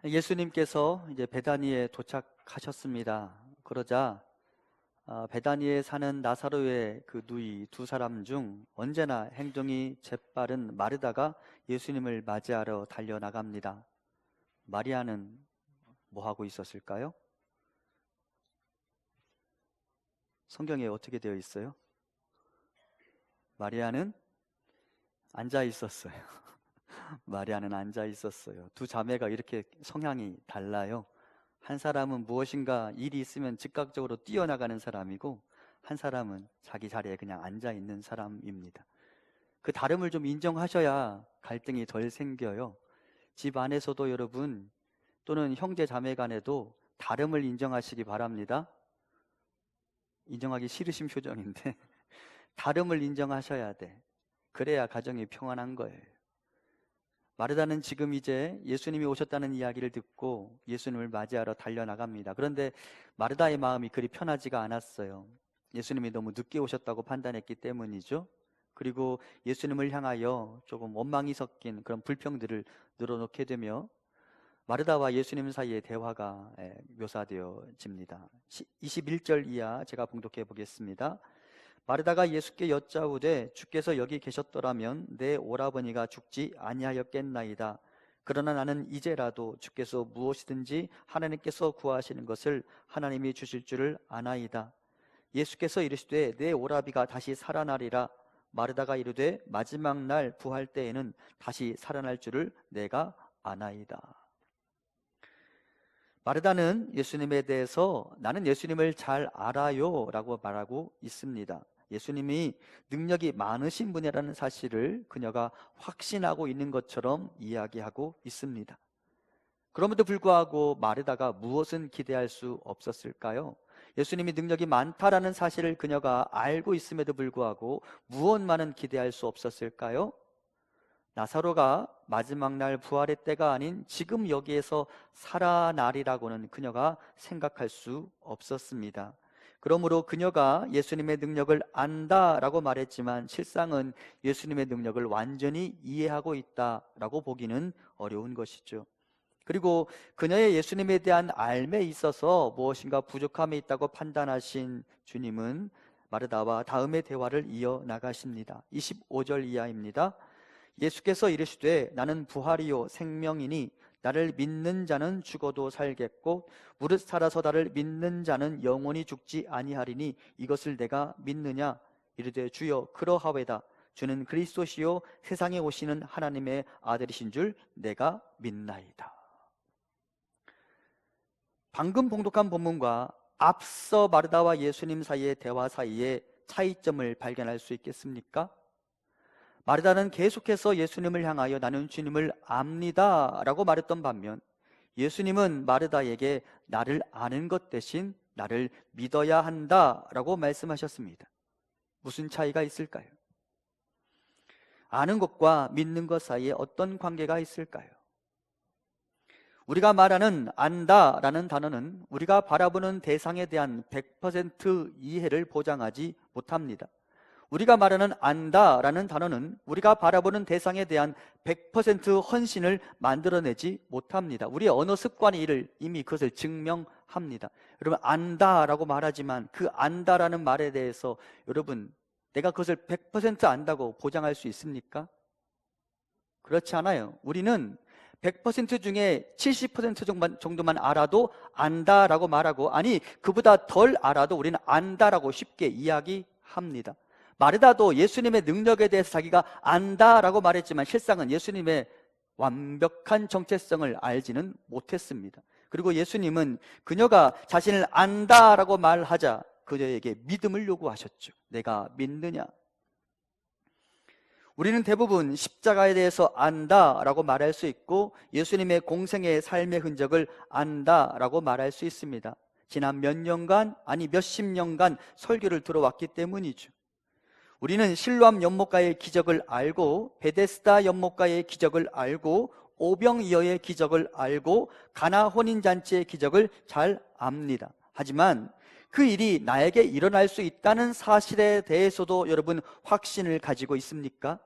예수님께서 이제 베다니에 도착하셨습니다. 그러자 베다니에 사는 나사로의 그 누이 두 사람 중 언제나 행동이 재빠른 마르다가 예수님을 맞이하러 달려나갑니다. 마리아는 뭐 하고 있었을까요? 성경에 어떻게 되어 있어요? 마리아는 앉아 있었어요. 마리아는 앉아 있었어요. 두 자매가 이렇게 성향이 달라요. 한 사람은 무엇인가 일이 있으면 즉각적으로 뛰어나가는 사람이고, 한 사람은 자기 자리에 그냥 앉아 있는 사람입니다. 그 다름을 좀 인정하셔야 갈등이 덜 생겨요. 집 안에서도 여러분, 또는 형제 자매 간에도 다름을 인정하시기 바랍니다. 인정하기 싫으신 표정인데 다름을 인정하셔야 돼. 그래야 가정이 평안한 거예요. 마르다는 지금 이제 예수님이 오셨다는 이야기를 듣고 예수님을 맞이하러 달려나갑니다. 그런데 마르다의 마음이 그리 편하지가 않았어요. 예수님이 너무 늦게 오셨다고 판단했기 때문이죠. 그리고 예수님을 향하여 조금 원망이 섞인 그런 불평들을 늘어놓게 되며 마르다와 예수님 사이의 대화가 묘사되어집니다. 21절 이하 제가 봉독해 보겠습니다. 마르다가 예수께 여짜오되 주께서 여기 계셨더라면 내 오라버니가 죽지 아니하였겠나이다. 그러나 나는 이제라도 주께서 무엇이든지 하나님께서 구하시는 것을 하나님이 주실 줄을 아나이다. 예수께서 이르시되 내 오라비가 다시 살아나리라. 마르다가 이르되 마지막 날 부활 때에는 다시 살아날 줄을 내가 아나이다. 마르다는 예수님에 대해서 나는 예수님을 잘 알아요 라고 말하고 있습니다. 예수님이 능력이 많으신 분이라는 사실을 그녀가 확신하고 있는 것처럼 이야기하고 있습니다. 그럼에도 불구하고 마르다가 무엇은 기대할 수 없었을까요? 예수님이 능력이 많다라는 사실을 그녀가 알고 있음에도 불구하고 무엇만은 기대할 수 없었을까요? 나사로가 마지막 날 부활의 때가 아닌 지금 여기에서 살아나리라고는 그녀가 생각할 수 없었습니다. 그러므로 그녀가 예수님의 능력을 안다라고 말했지만 실상은 예수님의 능력을 완전히 이해하고 있다라고 보기는 어려운 것이죠. 그리고 그녀의 예수님에 대한 알매 있어서 무엇인가 부족함이 있다고 판단하신 주님은 마르다와 다음의 대화를 이어나가십니다. 25절 이하입니다. 예수께서 이르시되 나는 부활이요 생명이니 나를 믿는 자는 죽어도 살겠고 무릇 살아서 나를 믿는 자는 영원히 죽지 아니하리니 이것을 내가 믿느냐? 이르되 주여 그러하외다. 주는 그리스도시요 세상에 오시는 하나님의 아들이신 줄 내가 믿나이다. 방금 봉독한 본문과 앞서 마르다와 예수님 사이의 대화 사이에 차이점을 발견할 수 있겠습니까? 마르다는 계속해서 예수님을 향하여 나는 주님을 압니다 라고 말했던 반면 예수님은 마르다에게 나를 아는 것 대신 나를 믿어야 한다 라고 말씀하셨습니다. 무슨 차이가 있을까요? 아는 것과 믿는 것 사이에 어떤 관계가 있을까요? 우리가 말하는 안다 라는 단어는 우리가 바라보는 대상에 대한 100% 이해를 보장하지 못합니다. 우리가 말하는 안다 라는 단어는 우리가 바라보는 대상에 대한 100% 헌신을 만들어내지 못합니다. 우리의 언어 습관이 이미 그것을 증명합니다. 여러분 안다 라고 말하지만 그 안다 라는 말에 대해서 여러분 내가 그것을 100% 안다고 보장할 수 있습니까? 그렇지 않아요. 우리는 100% 중에 70% 정도만 알아도 안다라고 말하고 아니 그보다 덜 알아도 우리는 안다라고 쉽게 이야기합니다. 마르다도 예수님의 능력에 대해서 자기가 안다라고 말했지만 실상은 예수님의 완벽한 정체성을 알지는 못했습니다. 그리고 예수님은 그녀가 자신을 안다라고 말하자 그녀에게 믿음을 요구하셨죠. 내가 믿느냐? 우리는 대부분 십자가에 대해서 안다라고 말할 수 있고 예수님의 공생의 삶의 흔적을 안다라고 말할 수 있습니다. 지난 몇 년간 아니 몇십 년간 설교를 들어왔기 때문이죠. 우리는 실로암 연못가의 기적을 알고 베데스다 연못가의 기적을 알고 오병이어의 기적을 알고 가나 혼인잔치의 기적을 잘 압니다. 하지만 그 일이 나에게 일어날 수 있다는 사실에 대해서도 여러분 확신을 가지고 있습니까?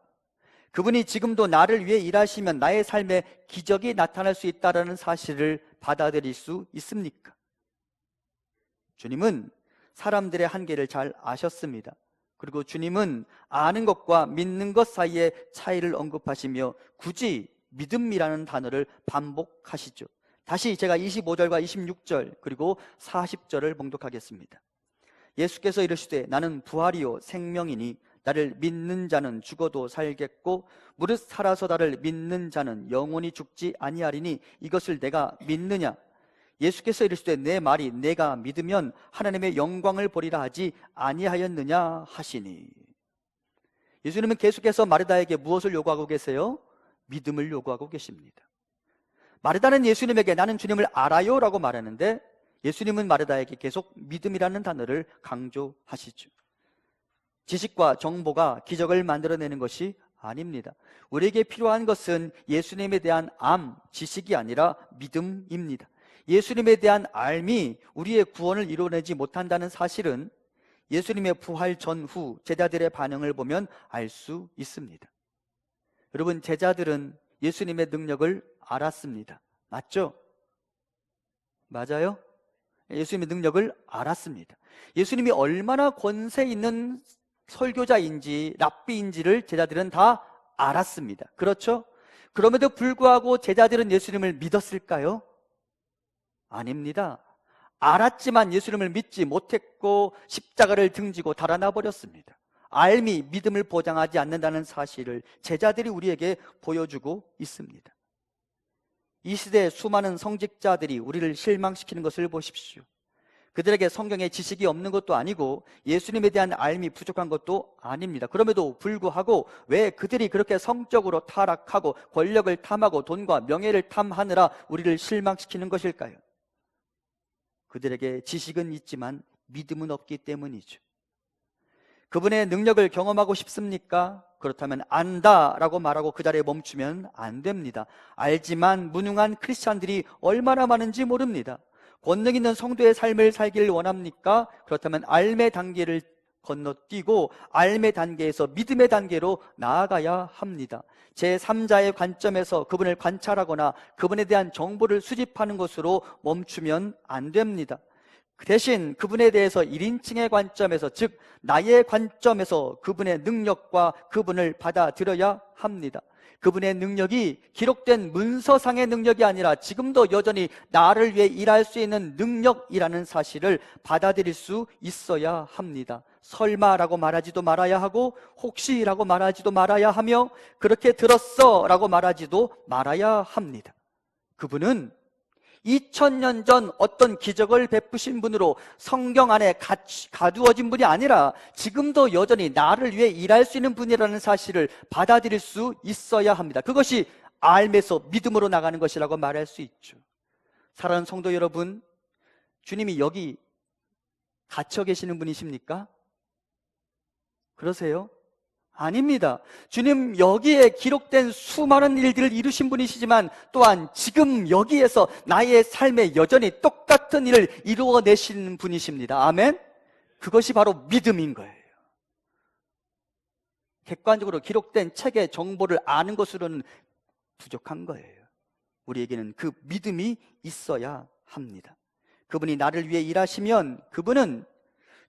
그분이 지금도 나를 위해 일하시면 나의 삶에 기적이 나타날 수 있다는 사실을 받아들일 수 있습니까? 주님은 사람들의 한계를 잘 아셨습니다. 그리고 주님은 아는 것과 믿는 것 사이의 차이를 언급하시며 굳이 믿음이라는 단어를 반복하시죠. 다시 제가 25절과 26절 그리고 40절을 봉독하겠습니다. 예수께서 이르시되 나는 부활이요 생명이니 나를 믿는 자는 죽어도 살겠고 무릇 살아서 나를 믿는 자는 영원히 죽지 아니하리니 이것을 내가 믿느냐? 예수께서 이르시되 내 말이 내가 믿으면 하나님의 영광을 보리라 하지 아니하였느냐 하시니. 예수님은 계속해서 마르다에게 무엇을 요구하고 계세요? 믿음을 요구하고 계십니다. 마르다는 예수님에게 나는 주님을 알아요 라고 말하는데 예수님은 마르다에게 계속 믿음이라는 단어를 강조하시죠. 지식과 정보가 기적을 만들어내는 것이 아닙니다. 우리에게 필요한 것은 예수님에 대한 지식이 아니라 믿음입니다. 예수님에 대한 알미 우리의 구원을 이루어내지 못한다는 사실은 예수님의 부활 전후 제자들의 반응을 보면 알 수 있습니다. 여러분, 제자들은 예수님의 능력을 알았습니다. 맞죠? 맞아요? 예수님의 능력을 알았습니다. 예수님이 얼마나 권세 있는 설교자인지 랍비인지를 제자들은 다 알았습니다. 그렇죠? 그럼에도 불구하고 제자들은 예수님을 믿었을까요? 아닙니다. 알았지만 예수님을 믿지 못했고 십자가를 등지고 달아나 버렸습니다. 알미, 믿음을 보장하지 않는다는 사실을 제자들이 우리에게 보여주고 있습니다. 이 시대의 수많은 성직자들이 우리를 실망시키는 것을 보십시오. 그들에게 성경의 지식이 없는 것도 아니고 예수님에 대한 알미 부족한 것도 아닙니다. 그럼에도 불구하고 왜 그들이 그렇게 성적으로 타락하고 권력을 탐하고 돈과 명예를 탐하느라 우리를 실망시키는 것일까요? 그들에게 지식은 있지만 믿음은 없기 때문이죠. 그분의 능력을 경험하고 싶습니까? 그렇다면 안다라고 말하고 그 자리에 멈추면 안 됩니다. 알지만 무능한 크리스찬들이 얼마나 많은지 모릅니다. 권능 있는 성도의 삶을 살기를 원합니까? 그렇다면 알의 단계를 건너뛰고 알의 단계에서 믿음의 단계로 나아가야 합니다. 제3자의 관점에서 그분을 관찰하거나 그분에 대한 정보를 수집하는 것으로 멈추면 안 됩니다. 대신 그분에 대해서 1인칭의 관점에서, 즉 나의 관점에서 그분의 능력과 그분을 받아들여야 합니다. 그분의 능력이 기록된 문서상의 능력이 아니라 지금도 여전히 나를 위해 일할 수 있는 능력이라는 사실을 받아들일 수 있어야 합니다. 설마라고 말하지도 말아야 하고 혹시라고 말하지도 말아야 하며 그렇게 들었어 라고 말하지도 말아야 합니다. 그분은 2000년 전 어떤 기적을 베푸신 분으로 성경 안에 가두어진 분이 아니라 지금도 여전히 나를 위해 일할 수 있는 분이라는 사실을 받아들일 수 있어야 합니다. 그것이 알면서 믿음으로 나가는 것이라고 말할 수 있죠. 사랑하는 성도 여러분, 주님이 여기 갇혀 계시는 분이십니까? 그러세요? 아닙니다. 주님 여기에 기록된 수많은 일들을 이루신 분이시지만 또한 지금 여기에서 나의 삶에 여전히 똑같은 일을 이루어내시는 분이십니다. 아멘? 그것이 바로 믿음인 거예요. 객관적으로 기록된 책의 정보를 아는 것으로는 부족한 거예요. 우리에게는 그 믿음이 있어야 합니다. 그분이 나를 위해 일하시면 그분은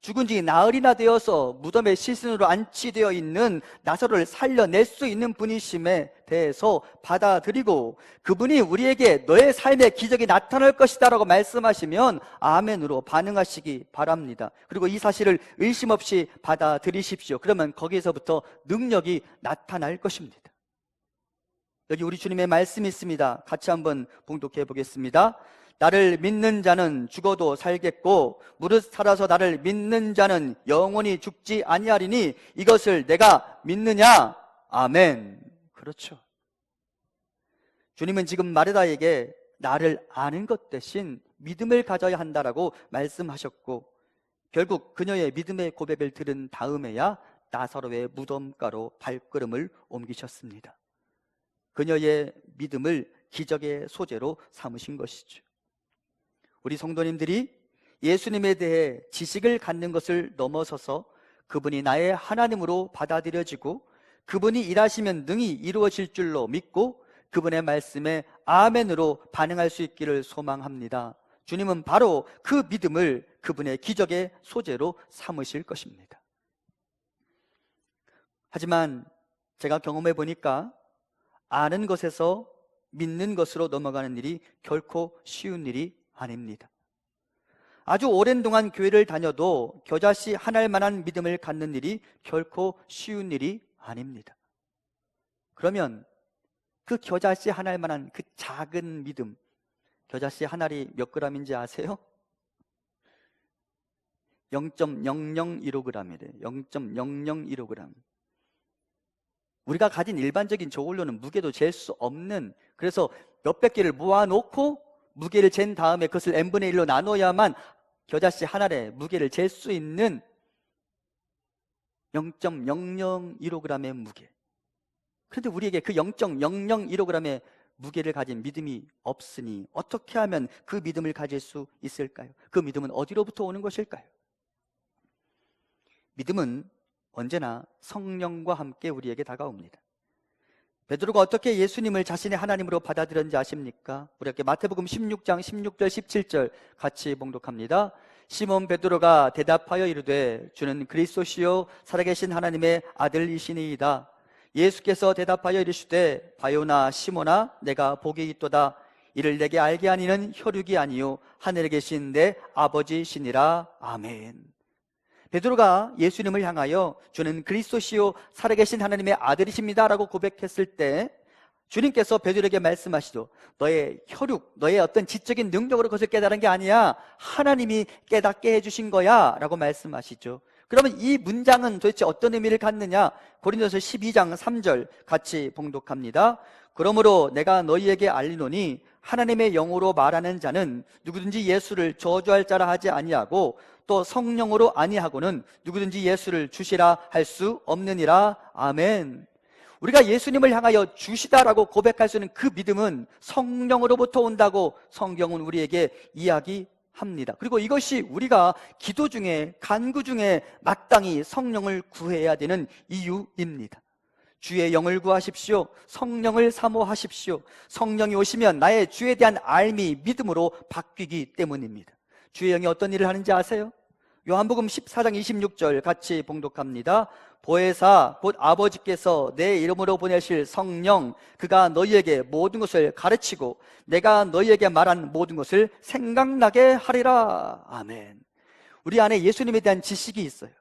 죽은 지 나흘이나 되어서 무덤에 시신으로 안치되어 있는 나사로를 살려낼 수 있는 분이심에 대해서 받아들이고 그분이 우리에게 너의 삶에 기적이 나타날 것이다 라고 말씀하시면 아멘으로 반응하시기 바랍니다. 그리고 이 사실을 의심 없이 받아들이십시오. 그러면 거기에서부터 능력이 나타날 것입니다. 여기 우리 주님의 말씀이 있습니다. 같이 한번 봉독해 보겠습니다. 나를 믿는 자는 죽어도 살겠고 무릇 살아서 나를 믿는 자는 영원히 죽지 아니하리니 이것을 내가 믿느냐? 아멘. 그렇죠. 주님은 지금 마르다에게 나를 아는 것 대신 믿음을 가져야 한다라고 말씀하셨고 결국 그녀의 믿음의 고백을 들은 다음에야 나사로의 무덤가로 발걸음을 옮기셨습니다. 그녀의 믿음을 기적의 소재로 삼으신 것이죠. 우리 성도님들이 예수님에 대해 지식을 갖는 것을 넘어서서 그분이 나의 하나님으로 받아들여지고 그분이 일하시면 능히 이루어질 줄로 믿고 그분의 말씀에 아멘으로 반응할 수 있기를 소망합니다. 주님은 바로 그 믿음을 그분의 기적의 소재로 삼으실 것입니다. 하지만 제가 경험해 보니까 아는 것에서 믿는 것으로 넘어가는 일이 결코 쉬운 일이 아닙니다. 아주 오랜 동안 교회를 다녀도 겨자씨 하나일 만한 믿음을 갖는 일이 결코 쉬운 일이 아닙니다. 그러면 그 겨자씨 하나일 만한 그 작은 믿음, 겨자씨 한 알이 몇 그램인지 아세요? 0.001호g이래요. 0.001호g. 우리가 가진 일반적인 저울로는 무게도 잴 수 없는, 그래서 몇백 개를 모아놓고 무게를 잰 다음에 그것을 n분의 1로 나눠야만 겨자씨 한 알의 무게를 잴 수 있는 0.001호g의 무게. 그런데 우리에게 그 0.001호g의 무게를 가진 믿음이 없으니 어떻게 하면 그 믿음을 가질 수 있을까요? 그 믿음은 어디로부터 오는 것일까요? 믿음은 언제나 성령과 함께 우리에게 다가옵니다. 베드로가 어떻게 예수님을 자신의 하나님으로 받아들였는지 아십니까? 우리 함께 마태복음 16장 16절 17절 같이 봉독합니다. 시몬 베드로가 대답하여 이르되 주는 그리스도시요 살아계신 하나님의 아들이시니이다. 예수께서 대답하여 이르시되 바요나 시몬아 내가 복이 있도다. 이를 내게 알게 하니는 혈육이 아니요 하늘에 계신 내 아버지시니라. 아멘. 베드로가 예수님을 향하여 주는 그리스도시요 살아계신 하나님의 아들이십니다 라고 고백했을 때 주님께서 베드로에게 말씀하시죠. 너의 혈육, 너의 어떤 지적인 능력으로 그것을 깨달은 게 아니야. 하나님이 깨닫게 해주신 거야 라고 말씀하시죠. 그러면 이 문장은 도대체 어떤 의미를 갖느냐? 고린도서 12장 3절 같이 봉독합니다. 그러므로 내가 너희에게 알리노니 하나님의 영으로 말하는 자는 누구든지 예수를 저주할 자라 하지 아니하고 또 성령으로 아니하고는 누구든지 예수를 주시라 할 수 없느니라. 아멘. 우리가 예수님을 향하여 주시다라고 고백할 수 있는 그 믿음은 성령으로부터 온다고 성경은 우리에게 이야기합니다. 그리고 이것이 우리가 기도 중에 간구 중에 마땅히 성령을 구해야 되는 이유입니다. 주의 영을 구하십시오. 성령을 사모하십시오. 성령이 오시면 나의 주에 대한 알미 믿음으로 바뀌기 때문입니다. 주의 영이 어떤 일을 하는지 아세요? 요한복음 14장 26절 같이 봉독합니다. 보혜사 곧 아버지께서 내 이름으로 보내실 성령 그가 너희에게 모든 것을 가르치고 내가 너희에게 말한 모든 것을 생각나게 하리라. 아멘. 우리 안에 예수님에 대한 지식이 있어요.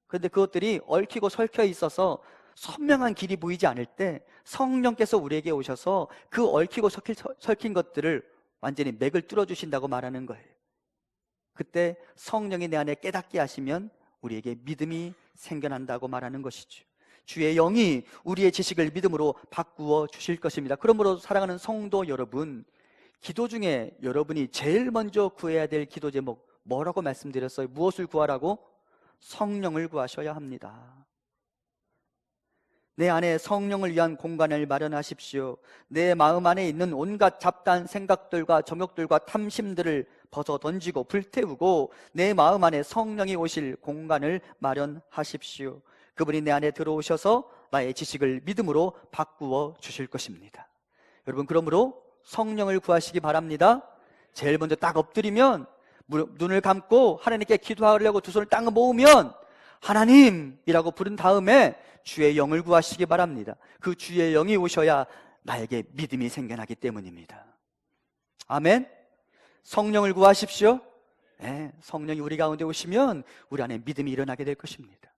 그런데 그것들이 얽히고 설켜 있어서 선명한 길이 보이지 않을 때 성령께서 우리에게 오셔서 그 얽히고 설킨 것들을 완전히 맥을 뚫어주신다고 말하는 거예요. 그때 성령이 내 안에 깨닫게 하시면 우리에게 믿음이 생겨난다고 말하는 것이죠. 주의 영이 우리의 지식을 믿음으로 바꾸어 주실 것입니다. 그러므로 사랑하는 성도 여러분, 기도 중에 여러분이 제일 먼저 구해야 될 기도 제목 뭐라고 말씀드렸어요? 무엇을 구하라고? 성령을 구하셔야 합니다. 내 안에 성령을 위한 공간을 마련하십시오. 내 마음 안에 있는 온갖 잡다한 생각들과 정욕들과 탐심들을 벗어 던지고 불태우고 내 마음 안에 성령이 오실 공간을 마련하십시오. 그분이 내 안에 들어오셔서 나의 지식을 믿음으로 바꾸어 주실 것입니다. 여러분, 그러므로 성령을 구하시기 바랍니다. 제일 먼저 딱 엎드리면 눈을 감고 하나님께 기도하려고 두 손을 딱 모으면 하나님이라고 부른 다음에 주의 영을 구하시기 바랍니다. 그 주의 영이 오셔야 나에게 믿음이 생겨나기 때문입니다. 아멘. 성령을 구하십시오. 네, 성령이 우리 가운데 오시면 우리 안에 믿음이 일어나게 될 것입니다.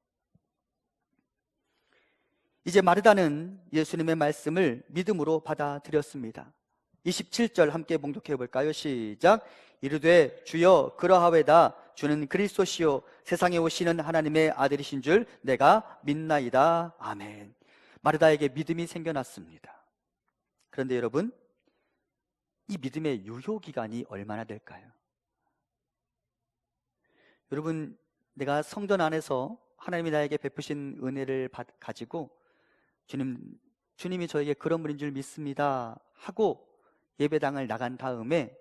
이제 마르다는 예수님의 말씀을 믿음으로 받아들였습니다. 27절 함께 봉독해 볼까요? 시작. 이르되 주여 그러하외다. 주는 그리스도시요 세상에 오시는 하나님의 아들이신 줄 내가 믿나이다. 아멘. 마르다에게 믿음이 생겨났습니다. 그런데 여러분, 이 믿음의 유효기간이 얼마나 될까요? 여러분, 내가 성전 안에서 하나님이 나에게 베푸신 은혜를 가지고 주님이 저에게 그런 분인 줄 믿습니다 하고 예배당을 나간 다음에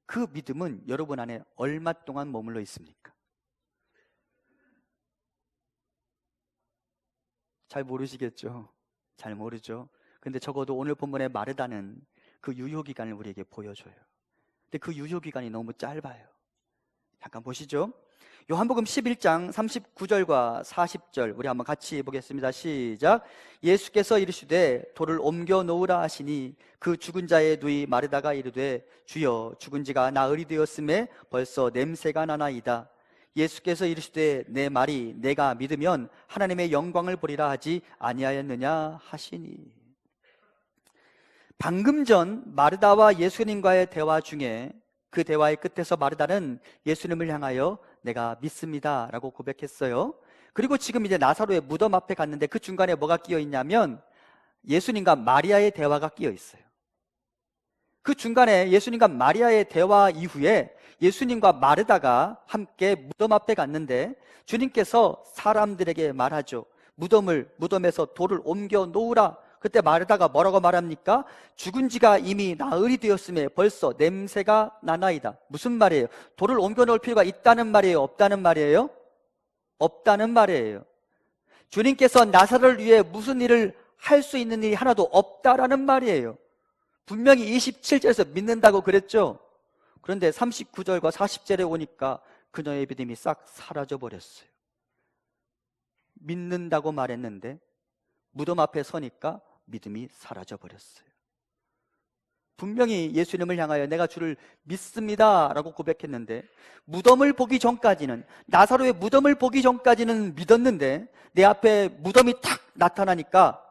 그 믿음은 여러분 안에 얼마 동안 머물러 있습니까? 잘 모르시겠죠? 잘 모르죠. 근데 적어도 오늘 본문의 마르다는 그 유효기간을 우리에게 보여줘요. 근데 그 유효기간이 너무 짧아요. 잠깐 보시죠. 요한복음 11장 39절과 40절 우리 한번 같이 보겠습니다. 시작. 예수께서 이르시되 돌을 옮겨 놓으라 하시니 그 죽은 자의 누이 마르다가 이르되 주여 죽은 지가 나흘이 되었음에 벌써 냄새가 나나이다. 예수께서 이르시되 내 말이 내가 믿으면 하나님의 영광을 보리라 하지 아니하였느냐 하시니. 방금 전 마르다와 예수님과의 대화 중에 그 대화의 끝에서 마르다는 예수님을 향하여 내가 믿습니다 라고 고백했어요. 그리고 지금 이제 나사로의 무덤 앞에 갔는데 그 중간에 뭐가 끼어 있냐면 예수님과 마리아의 대화가 끼어 있어요. 그 중간에 예수님과 마리아의 대화 이후에 예수님과 마르다가 함께 무덤 앞에 갔는데 주님께서 사람들에게 말하죠. 무덤에서 돌을 옮겨 놓으라. 그때 마르다가 뭐라고 말합니까? 죽은 지가 이미 나흘이 되었음에 벌써 냄새가 나나이다. 무슨 말이에요? 돌을 옮겨 놓을 필요가 있다는 말이에요? 없다는 말이에요? 없다는 말이에요. 주님께서 나사로를 위해 무슨 일을 할 수 있는 일이 하나도 없다라는 말이에요. 분명히 27절에서 믿는다고 그랬죠. 그런데 39절과 40절에 오니까 그녀의 믿음이 싹 사라져 버렸어요. 믿는다고 말했는데 무덤 앞에 서니까 믿음이 사라져 버렸어요. 분명히 예수님을 향하여 내가 주를 믿습니다 라고 고백했는데 무덤을 보기 전까지는, 나사로의 무덤을 보기 전까지는 믿었는데 내 앞에 무덤이 탁 나타나니까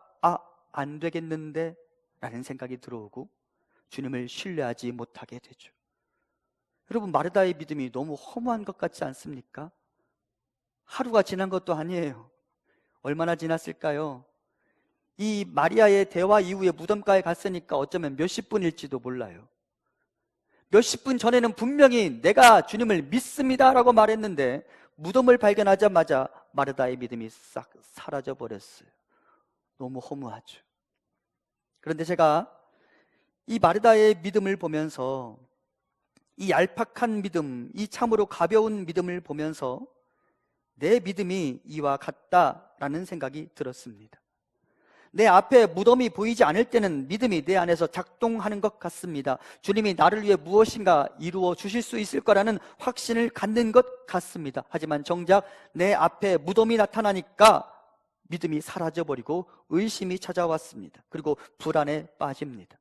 안 되겠는데 라는 생각이 들어오고 주님을 신뢰하지 못하게 되죠. 여러분, 마르다의 믿음이 너무 허무한 것 같지 않습니까? 하루가 지난 것도 아니에요. 얼마나 지났을까요? 이 마리아의 대화 이후에 무덤가에 갔으니까 어쩌면 몇십 분일지도 몰라요. 몇십 분 전에는 분명히 내가 주님을 믿습니다 라고 말했는데 무덤을 발견하자마자 마르다의 믿음이 싹 사라져 버렸어요. 너무 허무하죠. 그런데 제가 이 마르다의 믿음을 보면서, 이 얄팍한 믿음, 이 참으로 가벼운 믿음을 보면서 내 믿음이 이와 같다라는 생각이 들었습니다. 내 앞에 무덤이 보이지 않을 때는 믿음이 내 안에서 작동하는 것 같습니다. 주님이 나를 위해 무엇인가 이루어 주실 수 있을 거라는 확신을 갖는 것 같습니다. 하지만 정작 내 앞에 무덤이 나타나니까 믿음이 사라져버리고 의심이 찾아왔습니다. 그리고 불안에 빠집니다.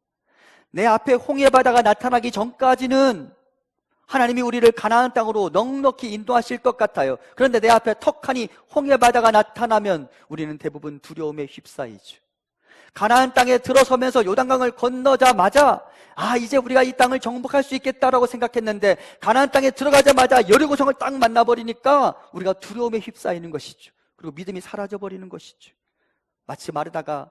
내 앞에 홍해바다가 나타나기 전까지는 하나님이 우리를 가나안 땅으로 넉넉히 인도하실 것 같아요. 그런데 내 앞에 턱하니 홍해바다가 나타나면 우리는 대부분 두려움에 휩싸이죠. 가나안 땅에 들어서면서 요단강을 건너자마자 이제 우리가 이 땅을 정복할 수 있겠다라고 생각했는데 가나안 땅에 들어가자마자 여리고성을 딱 만나버리니까 우리가 두려움에 휩싸이는 것이죠. 그리고 믿음이 사라져버리는 것이죠. 마치 마르다가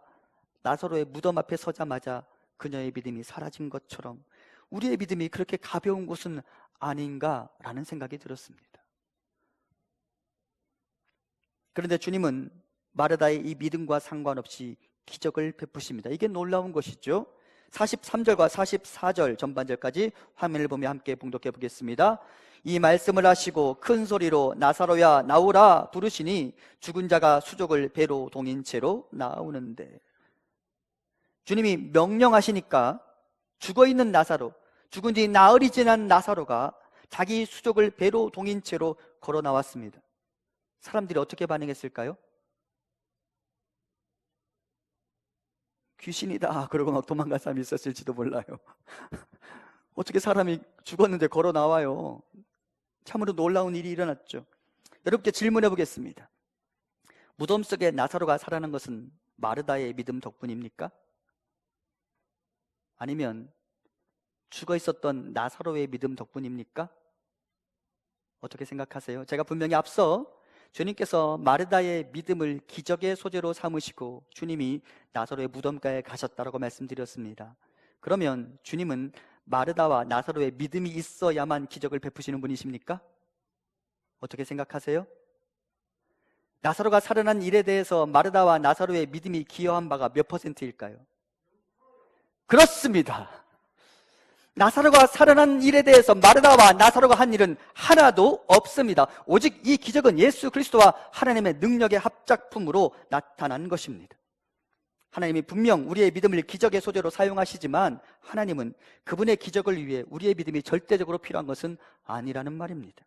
나사로의 무덤 앞에 서자마자 그녀의 믿음이 사라진 것처럼 우리의 믿음이 그렇게 가벼운 것은 아닌가라는 생각이 들었습니다. 그런데 주님은 마르다의 이 믿음과 상관없이 기적을 베푸십니다. 이게 놀라운 것이죠. 43절과 44절 전반절까지 화면을 보며 함께 봉독해 보겠습니다. 이 말씀을 하시고 큰 소리로 나사로야 나오라 부르시니 죽은 자가 수족을 배로 동인 채로 나오는데, 주님이 명령하시니까 죽어있는 나사로, 죽은 지 나흘이 지난 나사로가 자기 수족을 배로 동인 채로 걸어 나왔습니다. 사람들이 어떻게 반응했을까요? 귀신이다 그러고 막 도망간 사람이 있었을지도 몰라요. 어떻게 사람이 죽었는데 걸어 나와요? 참으로 놀라운 일이 일어났죠. 여러분께 질문해 보겠습니다. 무덤 속에 나사로가 살아난 것은 마르다의 믿음 덕분입니까? 아니면 죽어 있었던 나사로의 믿음 덕분입니까? 어떻게 생각하세요? 제가 분명히 앞서 주님께서 마르다의 믿음을 기적의 소재로 삼으시고 주님이 나사로의 무덤가에 가셨다라고 말씀드렸습니다. 그러면 주님은 마르다와 나사로의 믿음이 있어야만 기적을 베푸시는 분이십니까? 어떻게 생각하세요? 나사로가 살아난 일에 대해서 마르다와 나사로의 믿음이 기여한 바가 몇 %일까요? 그렇습니다. 나사로가 살아난 일에 대해서 마르다와 나사로가 한 일은 하나도 없습니다. 오직 이 기적은 예수 그리스도와 하나님의 능력의 합작품으로 나타난 것입니다. 하나님이 분명 우리의 믿음을 기적의 소재로 사용하시지만 하나님은 그분의 기적을 위해 우리의 믿음이 절대적으로 필요한 것은 아니라는 말입니다.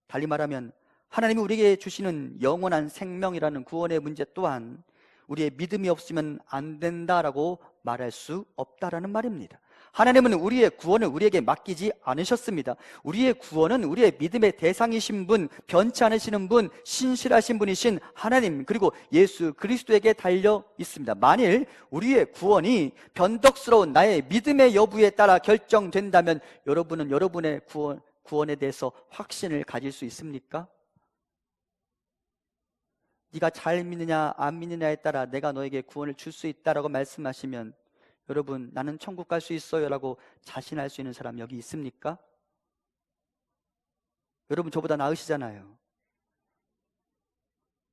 달리 말하면 하나님이 우리에게 주시는 영원한 생명이라는 구원의 문제 또한 우리의 믿음이 없으면 안 된다라고 말할 수 없다라는 말입니다. 하나님은 우리의 구원을 우리에게 맡기지 않으셨습니다. 우리의 구원은 우리의 믿음의 대상이신 분, 변치 않으시는 분, 신실하신 분이신 하나님, 그리고 예수 그리스도에게 달려 있습니다. 만일 우리의 구원이 변덕스러운 나의 믿음의 여부에 따라 결정된다면 여러분은 여러분의 구원에 대해서 확신을 가질 수 있습니까? 네가 잘 믿느냐 안 믿느냐에 따라 내가 너에게 구원을 줄 수 있다라고 말씀하시면 여러분, 나는 천국 갈 수 있어요 라고 자신할 수 있는 사람 여기 있습니까? 여러분 저보다 나으시잖아요.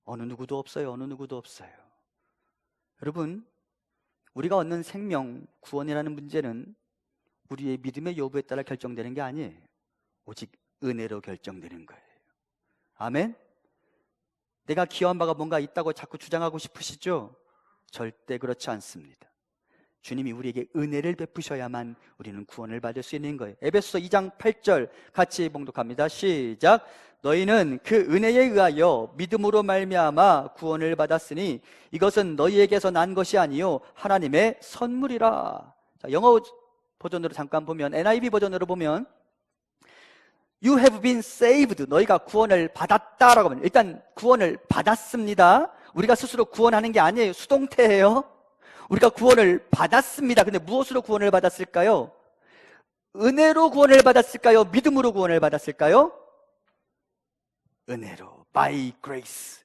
어느 누구도 없어요. 어느 누구도 없어요. 여러분, 우리가 얻는 생명, 구원이라는 문제는 우리의 믿음의 여부에 따라 결정되는 게 아니에요. 오직 은혜로 결정되는 거예요. 아멘? 내가 기여한 바가 뭔가 있다고 자꾸 주장하고 싶으시죠? 절대 그렇지 않습니다. 주님이 우리에게 은혜를 베푸셔야만 우리는 구원을 받을 수 있는 거예요. 에베소서 2장 8절 같이 봉독합니다. 시작. 너희는 그 은혜에 의하여 믿음으로 말미암아 구원을 받았으니 이것은 너희에게서 난 것이 아니요 하나님의 선물이라. 자, 영어 버전으로 잠깐 보면, NIV 버전으로 보면 You have been saved. 너희가 구원을 받았다라고 하면, 일단 구원을 받았습니다. 우리가 스스로 구원하는 게 아니에요. 수동태예요. 우리가 구원을 받았습니다. 근데 무엇으로 구원을 받았을까요? 은혜로 구원을 받았을까요? 믿음으로 구원을 받았을까요? 은혜로, by grace.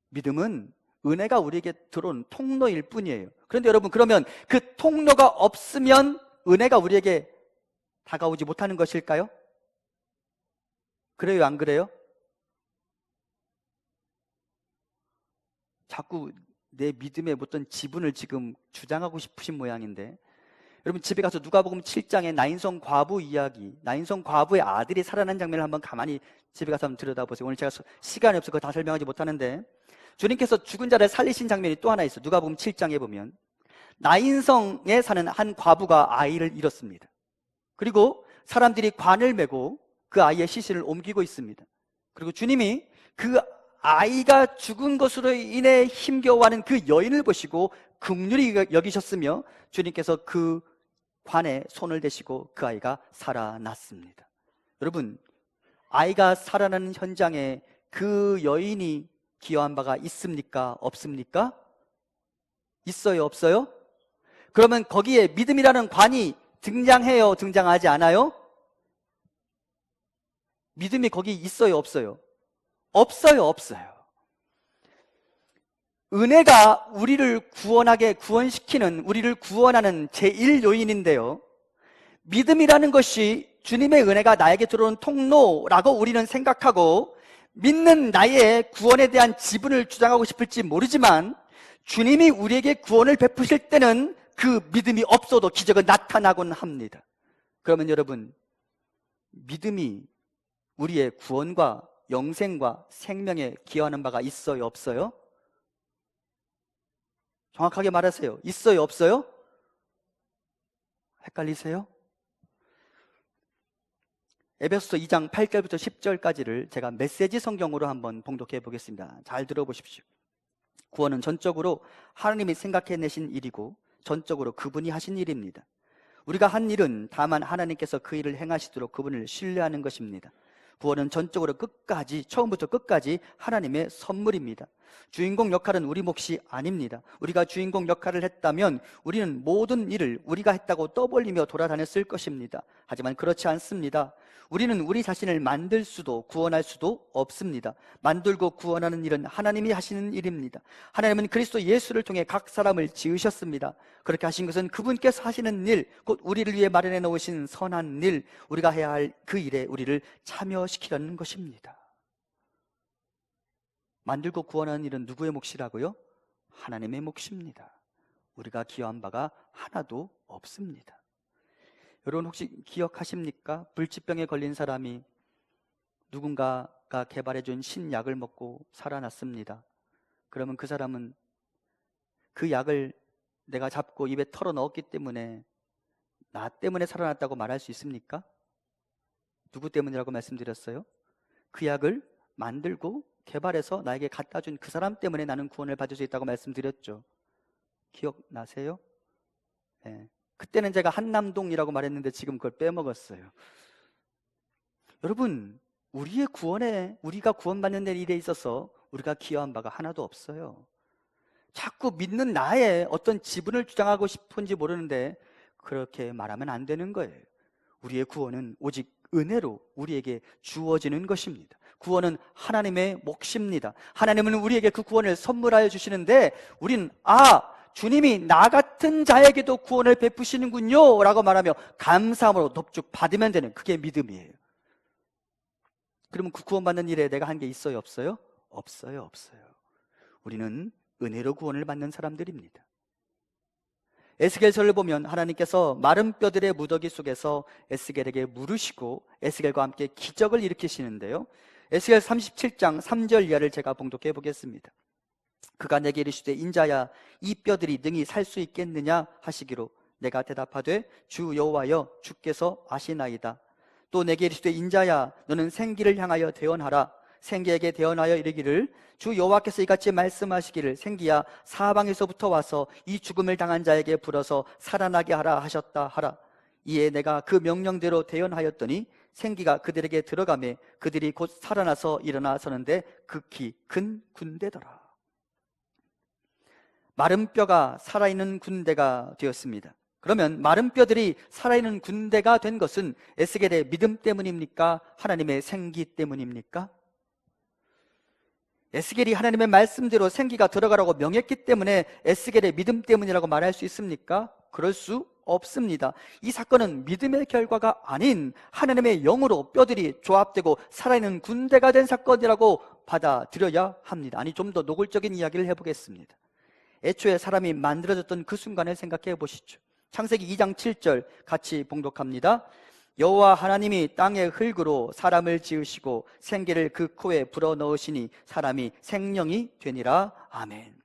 믿음은 은혜가 우리에게 들어온 통로일 뿐이에요. 그런데 여러분, 그러면 그 통로가 없으면 은혜가 우리에게 다가오지 못하는 것일까요? 그래요, 안 그래요? 자꾸 내 믿음의 어떤 지분을 지금 주장하고 싶으신 모양인데, 여러분 집에 가서 누가복음 7장의 나인성 과부 이야기, 나인성 과부의 아들이 살아난 장면을 한번 가만히 집에 가서 한번 들여다보세요. 오늘 제가 시간이 없어서 그거 다 설명하지 못하는데, 주님께서 죽은 자를 살리신 장면이 또 하나 있어요. 누가복음 7장에 보면 나인성에 사는 한 과부가 아이를 잃었습니다. 그리고 사람들이 관을 메고 그 아이의 시신을 옮기고 있습니다. 그리고 주님이 그 아이가 죽은 것으로 인해 힘겨워하는 그 여인을 보시고 긍휼히 여기셨으며 주님께서 그 관에 손을 대시고 그 아이가 살아났습니다. 여러분, 아이가 살아나는 현장에 그 여인이 기여한 바가 있습니까? 없습니까? 있어요? 없어요? 그러면 거기에 믿음이라는 관이 등장해요? 등장하지 않아요? 믿음이 거기 있어요? 없어요? 없어요? 없어요. 은혜가 우리를 구원시키는, 우리를 구원하는 제1요인인데요. 믿음이라는 것이 주님의 은혜가 나에게 들어오는 통로라고 우리는 생각하고 믿는 나의 구원에 대한 지분을 주장하고 싶을지 모르지만 주님이 우리에게 구원을 베푸실 때는 그 믿음이 없어도 기적은 나타나곤 합니다. 그러면 여러분, 믿음이 우리의 구원과 영생과 생명에 기여하는 바가 있어요? 없어요? 정확하게 말하세요. 있어요? 없어요? 헷갈리세요? 에베소서 2장 8절부터 10절까지를 제가 메시지 성경으로 한번 봉독해 보겠습니다. 잘 들어보십시오. 구원은 전적으로 하나님이 생각해내신 일이고 전적으로 그분이 하신 일입니다. 우리가 한 일은 다만 하나님께서 그 일을 행하시도록 그분을 신뢰하는 것입니다. 구원은 전적으로 끝까지, 처음부터 끝까지 하나님의 선물입니다. 주인공 역할은 우리 몫이 아닙니다. 우리가 주인공 역할을 했다면 우리는 모든 일을 우리가 했다고 떠벌리며 돌아다녔을 것입니다. 하지만 그렇지 않습니다. 우리는 우리 자신을 만들 수도 구원할 수도 없습니다. 만들고 구원하는 일은 하나님이 하시는 일입니다. 하나님은 그리스도 예수를 통해 각 사람을 지으셨습니다. 그렇게 하신 것은 그분께서 하시는 일, 곧 우리를 위해 마련해 놓으신 선한 일, 우리가 해야 할 그 일에 우리를 참여시키려는 것입니다. 만들고 구원하는 일은 누구의 몫이라고요? 하나님의 몫입니다. 우리가 기여한 바가 하나도 없습니다. 여러분 혹시 기억하십니까? 불치병에 걸린 사람이 누군가가 개발해준 신약을 먹고 살아났습니다. 그러면 그 사람은 그 약을 내가 잡고 입에 털어 넣었기 때문에 나 때문에 살아났다고 말할 수 있습니까? 누구 때문이라고 말씀드렸어요? 그 약을 만들고 개발해서 나에게 갖다 준 그 사람 때문에 나는 구원을 받을 수 있다고 말씀드렸죠. 기억나세요? 네. 그때는 제가 한남동이라고 말했는데 지금 그걸 빼먹었어요. 여러분, 우리의 구원에, 우리가 구원받는 일에 있어서 우리가 기여한 바가 하나도 없어요. 자꾸 믿는 나의 어떤 지분을 주장하고 싶은지 모르는데 그렇게 말하면 안 되는 거예요. 우리의 구원은 오직 은혜로 우리에게 주어지는 것입니다. 구원은 하나님의 몫입니다. 하나님은 우리에게 그 구원을 선물하여 주시는데 우리는 주님이 나 같은 자에게도 구원을 베푸시는군요 라고 말하며 감사함으로 넙죽 받으면 되는, 그게 믿음이에요. 그러면 그 구원받는 일에 내가 한 게 있어요, 없어요? 없어요. 우리는 은혜로 구원을 받는 사람들입니다. 에스겔서를 보면 하나님께서 마른 뼈들의 무더기 속에서 에스겔에게 물으시고 에스겔과 함께 기적을 일으키시는데요, 에스겔 37장 3절 이하를 제가 봉독해 보겠습니다. 그가 내게 이르시되 인자야, 이 뼈들이 능히 살 수 있겠느냐 하시기로 내가 대답하되 주 여호와여, 주께서 아시나이다. 또 내게 이르시되 인자야, 너는 생기를 향하여 대언하라. 생기에게 대언하여 이르기를 주 여호와께서 이같이 말씀하시기를 생기야, 사방에서부터 와서 이 죽음을 당한 자에게 불어서 살아나게 하라 하셨다 하라. 이에 내가 그 명령대로 대언하였더니 생기가 그들에게 들어가매 그들이 곧 살아나서 일어나 서는데 극히 큰 군대더라. 마른 뼈가 살아있는 군대가 되었습니다. 그러면 마른 뼈들이 살아있는 군대가 된 것은 에스겔의 믿음 때문입니까? 하나님의 생기 때문입니까? 에스겔이 하나님의 말씀대로 생기가 들어가라고 명했기 때문에 에스겔의 믿음 때문이라고 말할 수 있습니까? 그럴 수 없습니다. 이 사건은 믿음의 결과가 아닌 하나님의 영으로 뼈들이 조합되고 살아있는 군대가 된 사건이라고 받아들여야 합니다. 아니, 좀 더 노골적인 이야기를 해보겠습니다. 애초에 사람이 만들어졌던 그 순간을 생각해 보시죠. 창세기 2장 7절 같이 봉독합니다. 여호와 하나님이 땅의 흙으로 사람을 지으시고 생기를 그 코에 불어넣으시니 사람이 생명이 되니라. 아멘.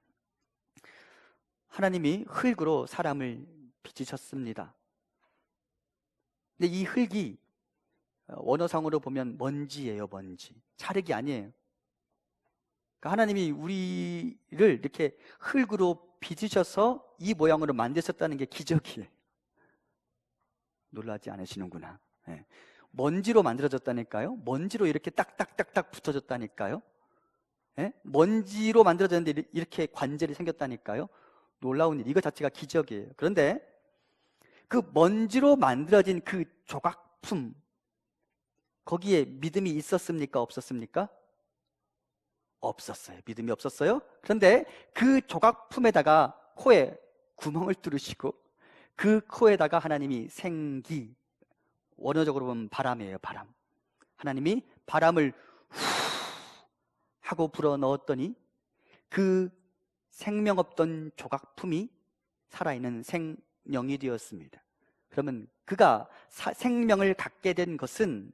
하나님이 흙으로 사람을 빚으셨습니다. 근데 이 흙이 원어상으로 보면 먼지예요. 먼지. 찰흙이 아니에요. 그러니까 하나님이 우리를 이렇게 흙으로 빚으셔서 이 모양으로 만드셨다는 게 기적이에요. 놀라지 않으시는구나. 네. 먼지로 만들어졌다니까요. 먼지로 이렇게 딱딱딱딱 붙어졌다니까요. 네? 먼지로 만들어졌는데 이렇게 관절이 생겼다니까요. 놀라운 일, 이거 자체가 기적이에요. 그런데 그 먼지로 만들어진 그 조각품, 거기에 믿음이 있었습니까? 없었습니까? 없었어요. 믿음이 없었어요. 그런데 그 조각품에다가 코에 구멍을 뚫으시고 그 코에다가 하나님이 생기, 원어적으로 보면 바람이에요. 바람. 하나님이 바람을 후 하고 불어 넣었더니 그 생명 없던 조각품이 살아있는 생명이 되었습니다. 그러면 그가 생명을 갖게 된 것은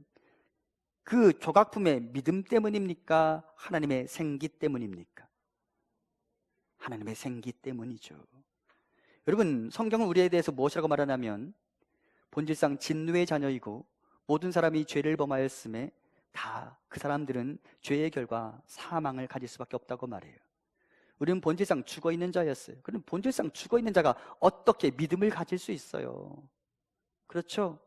그 조각품의 믿음 때문입니까? 하나님의 생기 때문입니까? 하나님의 생기 때문이죠. 여러분, 성경은 우리에 대해서 무엇이라고 말하냐면 본질상 진노의 자녀이고 모든 사람이 죄를 범하였음에 다 그 사람들은 죄의 결과 사망을 가질 수밖에 없다고 말해요. 우리는 본질상 죽어있는 자였어요. 그럼 본질상 죽어있는 자가 어떻게 믿음을 가질 수 있어요? 그렇죠?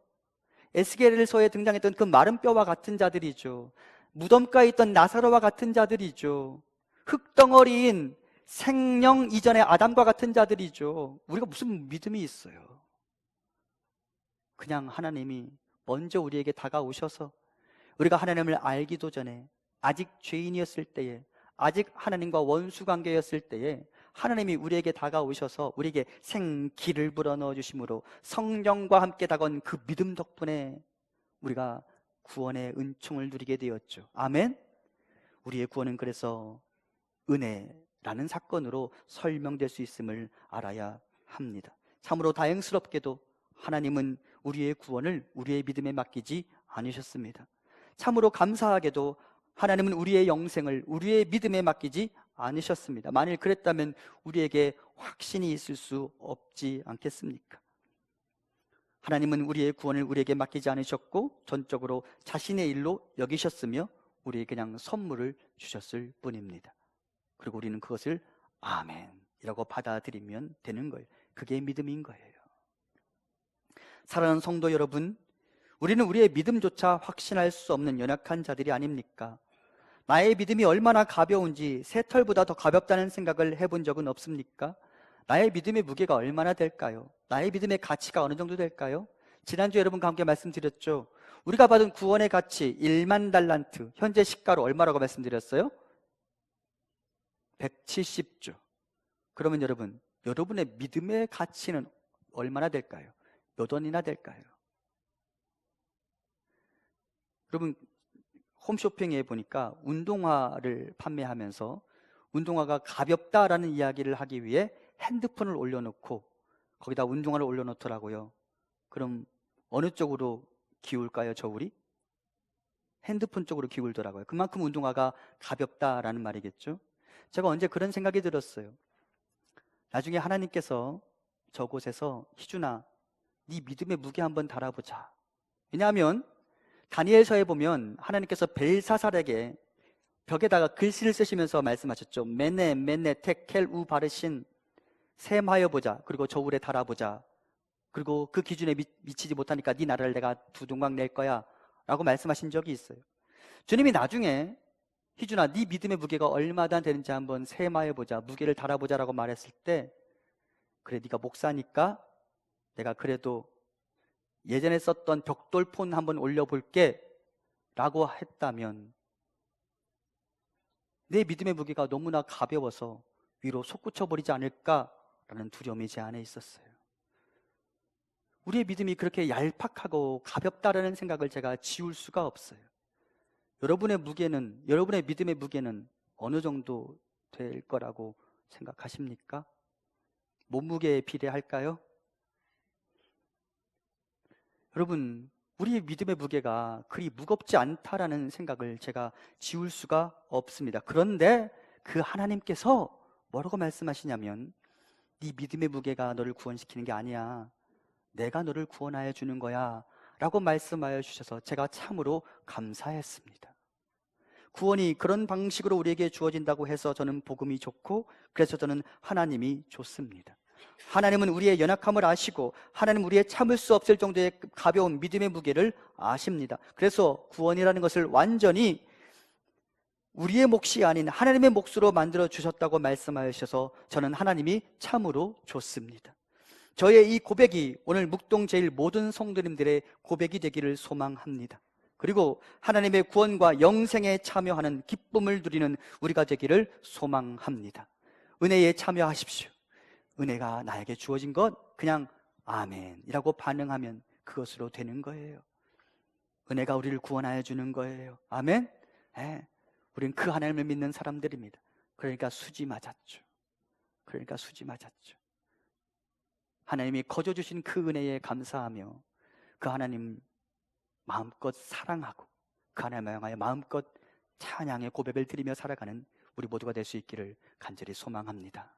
에스겔서에 등장했던 그 마른 뼈와 같은 자들이죠. 무덤가에 있던 나사로와 같은 자들이죠. 흙덩어리인 생명 이전의 아담과 같은 자들이죠. 우리가 무슨 믿음이 있어요? 그냥 하나님이 먼저 우리에게 다가오셔서 우리가 하나님을 알기도 전에 아직 죄인이었을 때에, 아직 하나님과 원수 관계였을 때에 하나님이 우리에게 다가오셔서 우리에게 생기를 불어넣어 주심으로 성령과 함께 다가온 그 믿음 덕분에 우리가 구원의 은총을 누리게 되었죠. 아멘. 우리의 구원은 그래서 은혜라는 사건으로 설명될 수 있음을 알아야 합니다. 참으로 다행스럽게도 하나님은 우리의 구원을 우리의 믿음에 맡기지 않으셨습니다. 참으로 감사하게도 하나님은 우리의 영생을 우리의 믿음에 맡기지 않으셨습니다. 만일 그랬다면 우리에게 확신이 있을 수 없지 않겠습니까? 하나님은 우리의 구원을 우리에게 맡기지 않으셨고 전적으로 자신의 일로 여기셨으며 우리에게 그냥 선물을 주셨을 뿐입니다. 그리고 우리는 그것을 아멘이라고 받아들이면 되는 거예요. 그게 믿음인 거예요. 사랑하는 성도 여러분, 우리는 우리의 믿음조차 확신할 수 없는 연약한 자들이 아닙니까? 나의 믿음이 얼마나 가벼운지 새털보다 더 가볍다는 생각을 해본 적은 없습니까? 나의 믿음의 무게가 얼마나 될까요? 나의 믿음의 가치가 어느 정도 될까요? 지난주에 여러분과 함께 말씀드렸죠. 우리가 받은 구원의 가치 1만 달란트, 현재 시가로 얼마라고 말씀드렸어요? 170조. 그러면 여러분, 여러분의 믿음의 가치는 얼마나 될까요? 몇 원이나 될까요? 여러분, 홈쇼핑에 보니까 운동화를 판매하면서 운동화가 가볍다라는 이야기를 하기 위해 핸드폰을 올려놓고 거기다 운동화를 올려놓더라고요. 그럼 어느 쪽으로 기울까요, 저울이? 핸드폰 쪽으로 기울더라고요. 그만큼 운동화가 가볍다라는 말이겠죠. 제가 언제 그런 생각이 들었어요. 나중에 하나님께서 저곳에서 희준아, 네 믿음의 무게 한번 달아보자. 왜냐하면 다니엘서에 보면 하나님께서 벨사살에게 벽에다가 글씨를 쓰시면서 말씀하셨죠. 메네 메네 테켈 우 바르신, 셈하여 보자. 그리고 저울에 달아보자. 그리고 그 기준에 미치지 못하니까 네 나라를 내가 두 동강 낼 거야 라고 말씀하신 적이 있어요. 주님이 나중에 희준아, 네 믿음의 무게가 얼마나 되는지 한번 셈하여 보자, 무게를 달아보자 라고 말했을 때, 그래 네가 목사니까 내가 그래도 예전에 썼던 벽돌폰 한번 올려볼게 라고 했다면 내 믿음의 무게가 너무나 가벼워서 위로 솟구쳐버리지 않을까라는 두려움이 제 안에 있었어요. 우리의 믿음이 그렇게 얄팍하고 가볍다라는 생각을 제가 지울 수가 없어요. 여러분의 무게는, 여러분의 믿음의 무게는 어느 정도 될 거라고 생각하십니까? 몸무게에 비례할까요? 여러분, 우리의 믿음의 무게가 그리 무겁지 않다라는 생각을 제가 지울 수가 없습니다. 그런데 그 하나님께서 뭐라고 말씀하시냐면 네 믿음의 무게가 너를 구원시키는 게 아니야. 내가 너를 구원하여 주는 거야 라고 말씀하여 주셔서 제가 참으로 감사했습니다. 구원이 그런 방식으로 우리에게 주어진다고 해서 저는 복음이 좋고, 그래서 저는 하나님이 좋습니다. 하나님은 우리의 연약함을 아시고 하나님은 우리의 참을 수 없을 정도의 가벼운 믿음의 무게를 아십니다. 그래서 구원이라는 것을 완전히 우리의 몫이 아닌 하나님의 몫으로 만들어 주셨다고 말씀하셔서 저는 하나님이 참으로 좋습니다. 저의 이 고백이 오늘 묵동제일 모든 성도님들의 고백이 되기를 소망합니다. 그리고 하나님의 구원과 영생에 참여하는 기쁨을 누리는 우리가 되기를 소망합니다. 은혜에 참여하십시오. 은혜가 나에게 주어진 것 그냥 아멘이라고 반응하면 그것으로 되는 거예요. 은혜가 우리를 구원하여 주는 거예요. 아멘? 네. 우린 그 하나님을 믿는 사람들입니다. 그러니까 수지 맞았죠. 하나님이 거저 주신 그 은혜에 감사하며 그 하나님 마음껏 사랑하고 그 하나님을 향하여 마음껏 찬양의 고백을 드리며 살아가는 우리 모두가 될 수 있기를 간절히 소망합니다.